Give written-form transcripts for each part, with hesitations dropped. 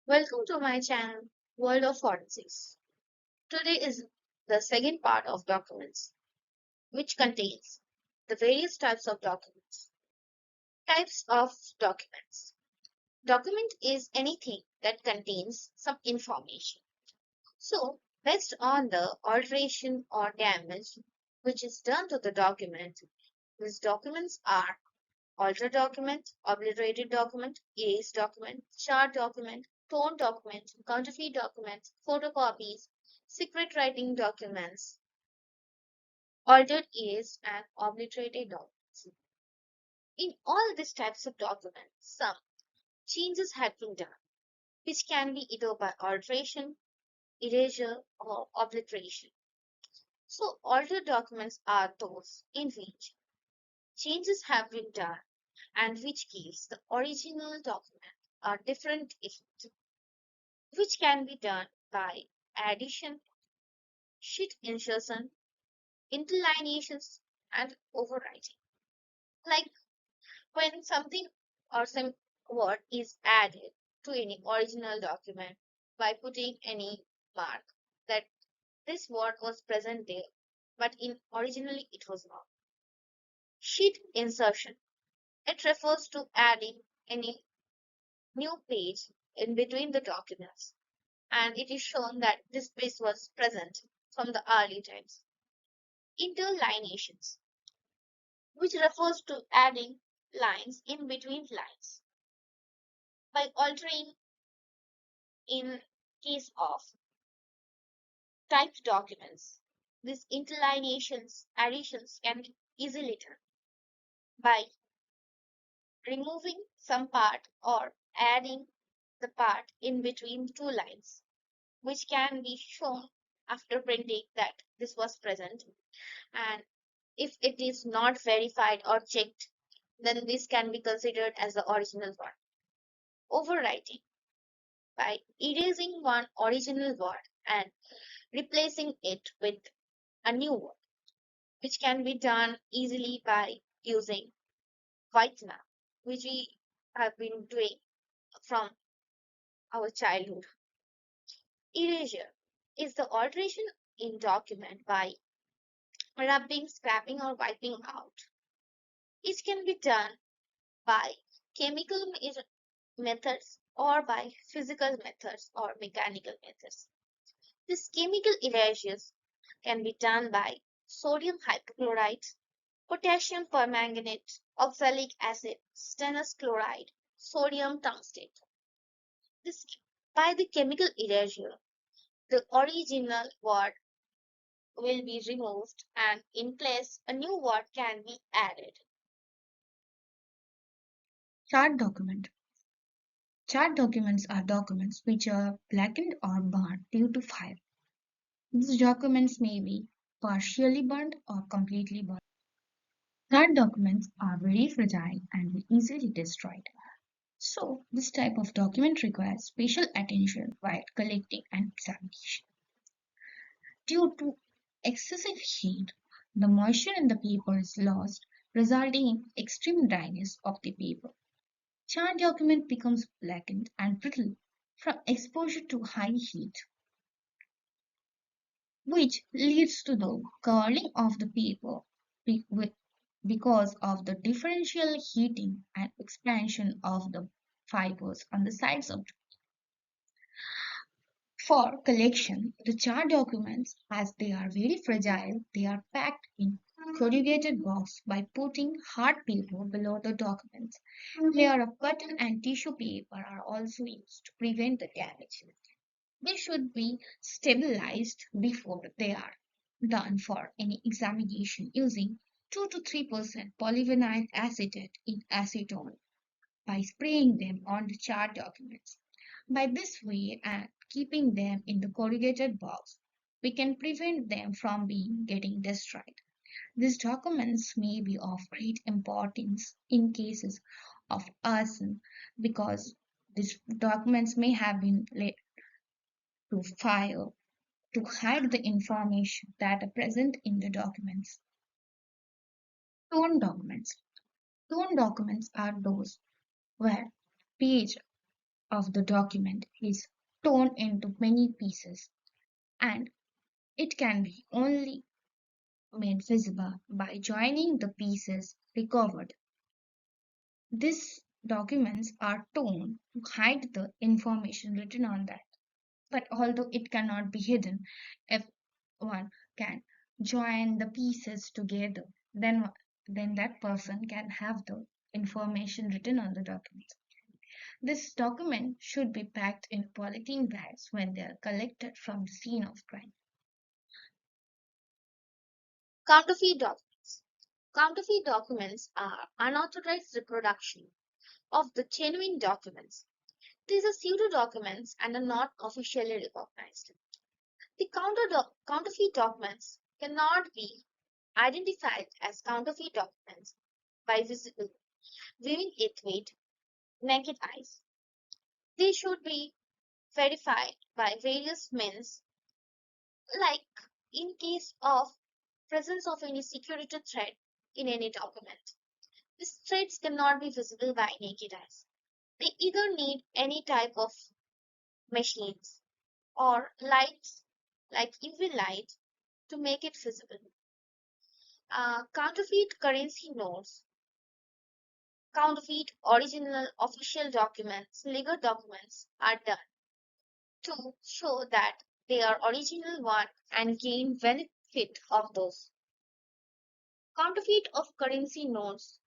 Welcome to my channel, World of Forensics. Today is the second part of documents, which contains the various types of documents. Types of documents. Document is anything that contains some information. So, based on the alteration or damage which is done to the document, these documents are altered document, obliterated document, erased document, charred document, torn document, counterfeit documents, photocopies, secret writing documents, altered, erased, and obliterated documents. In all these types of documents, some changes have been done, which can be either by alteration, erasure, or obliteration. So, altered documents are those in which changes have been done and which gives the original document a different effect, which can be done by addition, sheet insertion, interlineations, and overwriting. Like when something or some word is added to any original document by putting any mark that this word was present there, but in originally it was not. Sheet insertion. It refers to adding any new page in between the documents, and it is shown that this page was present from the early times. Interlineations, which refers to adding lines in between lines by altering in case of typed documents. These interlineations additions can be easily done by removing some part or adding the part in between two lines, which can be shown after printing that this was present. And if it is not verified or checked, then this can be considered as the original one. Overwriting, by erasing one original word and replacing it with a new word, which can be done easily by using whitener, which we have been doing from our childhood. Erasure is the alteration in document by rubbing, scrapping, or wiping out. It can be done by chemical methods or by physical methods or mechanical methods. These chemical erasures can be done by sodium hypochlorite, potassium permanganate, oxalic acid, stannous chloride, sodium tungstate. This, by the chemical erasure, the original word will be removed and in place a new word can be added. Chart document. Chart documents are documents which are blackened or burned due to fire. These documents may be partially burned or completely burned. Chart documents are very fragile and will easily destroyed. So, this type of document requires special attention while collecting and examination. Due to excessive heat, the moisture in the paper is lost, resulting in extreme dryness of the paper. Chart document becomes blackened and brittle from exposure to high heat, which leads to the curling of the paper because of the differential heating and expansion of the fibers on the sides of. For collection, the chart documents, as they are very fragile, they are packed in corrugated box by putting hard paper below the documents. Layer of cotton and tissue paper are also used to prevent the damage. They should be stabilized before they are done for any examination using 2 to 3% polyvinyl acetate in acetone by spraying them on the chart documents. By this way and keeping them in the corrugated box, we can prevent them from being getting destroyed. These documents may be of great importance in cases of arson because these documents may have been laid to fire to hide the information that are present in the documents. Torn documents. Torn documents are those where page of the document is torn into many pieces, and it can be only made visible by joining the pieces recovered. These documents are torn to hide the information written on that. But although it cannot be hidden, if one can join the pieces together, then that person can have the information written on the document. This document should be packed in polythene bags when they are collected from the scene of crime. Counterfeit documents. Counterfeit documents are unauthorized reproduction of the genuine documents. These are pseudo documents and are not officially recognized. The counterfeit documents cannot be identified as counterfeit documents by visible viewing it with naked eyes. They should be verified by various means, like in case of presence of any security threat in any document. These threats cannot be visible by naked eyes. They either need any type of machines or lights like UV light to make it visible. Counterfeit currency notes, counterfeit original official documents, legal documents are done to show that they are original one and gain benefit of those. Counterfeit of currency notes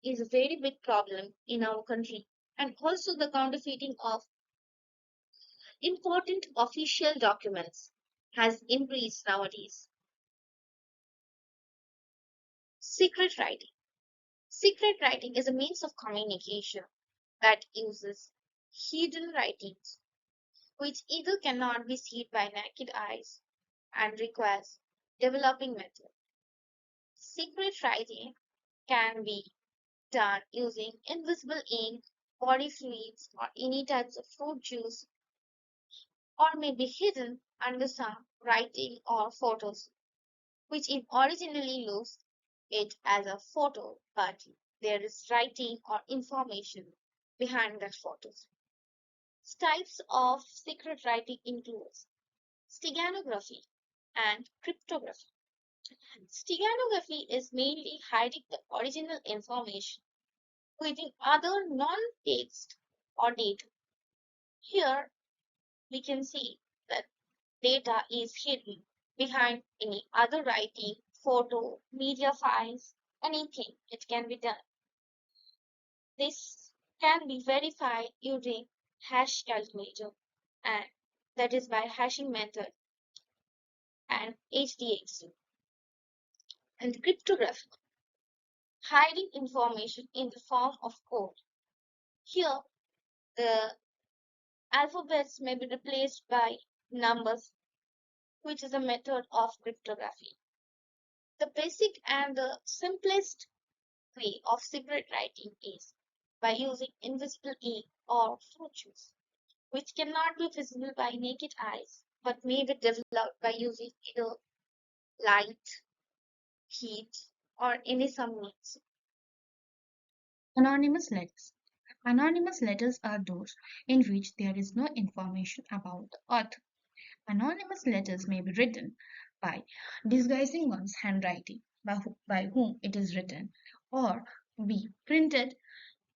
is a very big problem in our country, and also the counterfeiting of important official documents has increased nowadays. Secret writing. Secret writing is a means of communication that uses hidden writings, which either cannot be seen by naked eyes and requires developing method. Secret writing can be done using invisible ink, body fluids, or any types of fruit juice, or may be hidden under some writing or photos, which originally looks it as a photo, but there is writing or information behind that photos. Types of secret writing includes steganography and cryptography. Steganography is mainly hiding the original information within other non-text or data. Here we can see that data is hidden behind any other writing, photo, media files, anything. It can be done. This can be verified using hash calculator, and that is by hashing method and HDX. And cryptography, hiding information in the form of code. Here, the alphabets may be replaced by numbers, which is a method of cryptography. The basic and the simplest way of secret writing is by using invisible ink or fructose, which cannot be visible by naked eyes but may be developed by using either light, heat, or any some means. Anonymous letters. Anonymous letters are those in which there is no information about the author. Anonymous letters may be written by disguising one's handwriting, by whom it is written, or be printed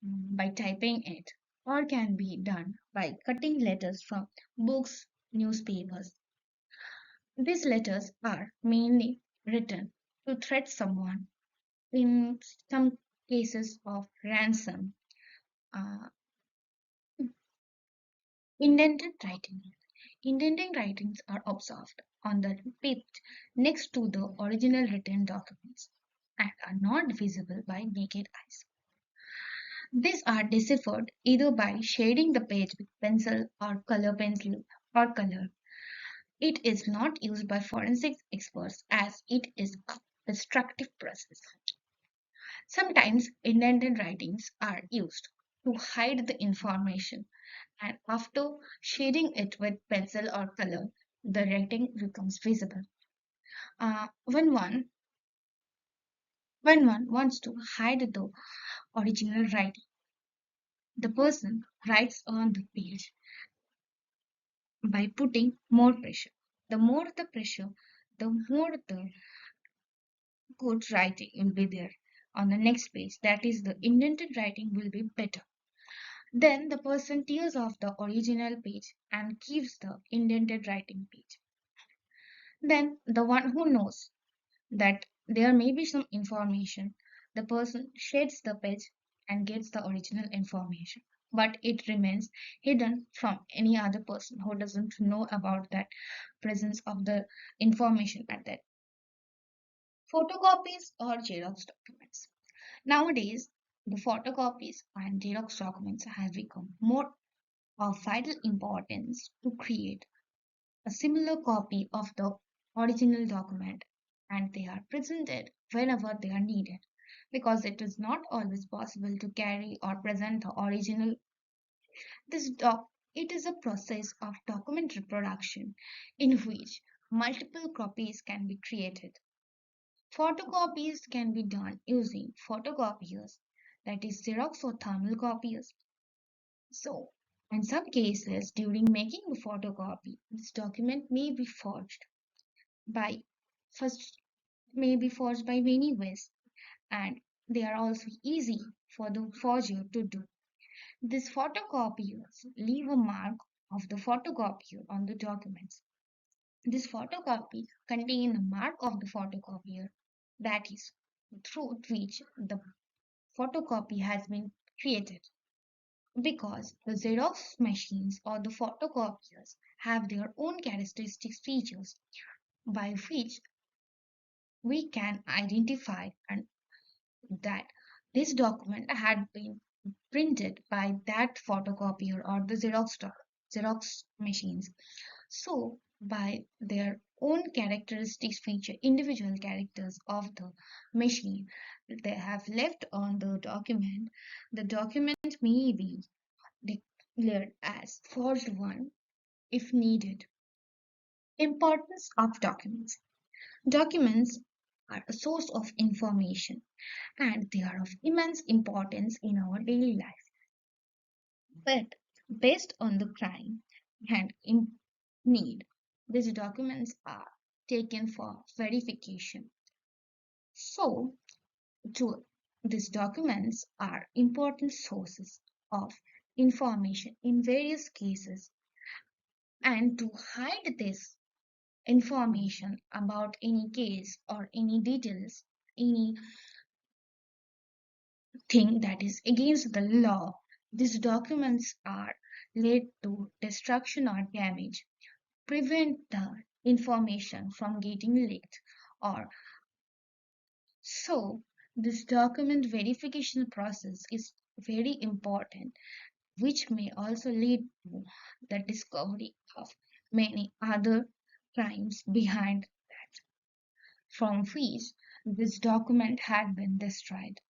by typing it, or can be done by cutting letters from books, newspapers. These letters are mainly written to threat someone in some cases of ransom. Uh, indented writing. Indenting writings are observed on the page next to the original written documents and are not visible by naked eyes. These are deciphered either by shading the page with pencil or color pencil or color. It is not used by forensic experts as it is a destructive process. Sometimes indented writings are used to hide the information, and after shading it with pencil or color, the writing becomes visible. Uh, when one when one wants to hide the original writing, The person writes on the page by putting more pressure. The more the pressure, the more the good writing will be there on the next page. That is, the indented writing will be better. Then the person tears off the original page and keeps the indented writing page. Then the one who knows that there may be some information, the person shades the page and gets the original information. But it remains hidden from any other person who doesn't know about that presence of the information at that. Photocopies or Xerox documents. Nowadays, the photocopies and Xerox documents have become more of vital importance to create a similar copy of the original document, and they are presented whenever they are needed because it is not always possible to carry or present the original. It is a process of document reproduction in which multiple copies can be created. Photocopies can be done using photocopiers, that is Xerox or thermal copiers. So, in some cases, during making the photocopy, this document may be forged by first may be forged by many ways, and they are also easy for the forger to do. These photocopiers leave a mark of the photocopier on the documents. This photocopy contain the mark of the photocopier, that is, through which the photocopy has been created. Because the Xerox machines or the photocopiers have their own characteristic features by which we can identify and that this document had been printed by that photocopier or the Xerox machines. So, by their own characteristics feature, individual characters of the machine they have left on the document, the document may be declared as forged one if needed. Importance of documents. Documents are a source of information and they are of immense importance in our daily life. But based on the crime and in need, these documents are taken for verification. So, to, these documents are important sources of information in various cases, and to hide this information about any case or any details, anything that is against the law, these documents are laid to destruction or damage, prevent the information from getting leaked or so. This document verification process is very important, which may also lead to the discovery of many other crimes behind that, from which this document had been destroyed.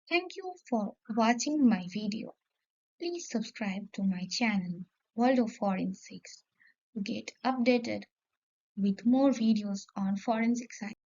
Thank you for watching my video. Please subscribe to my channel World of Forensics to get updated with more videos on forensic science.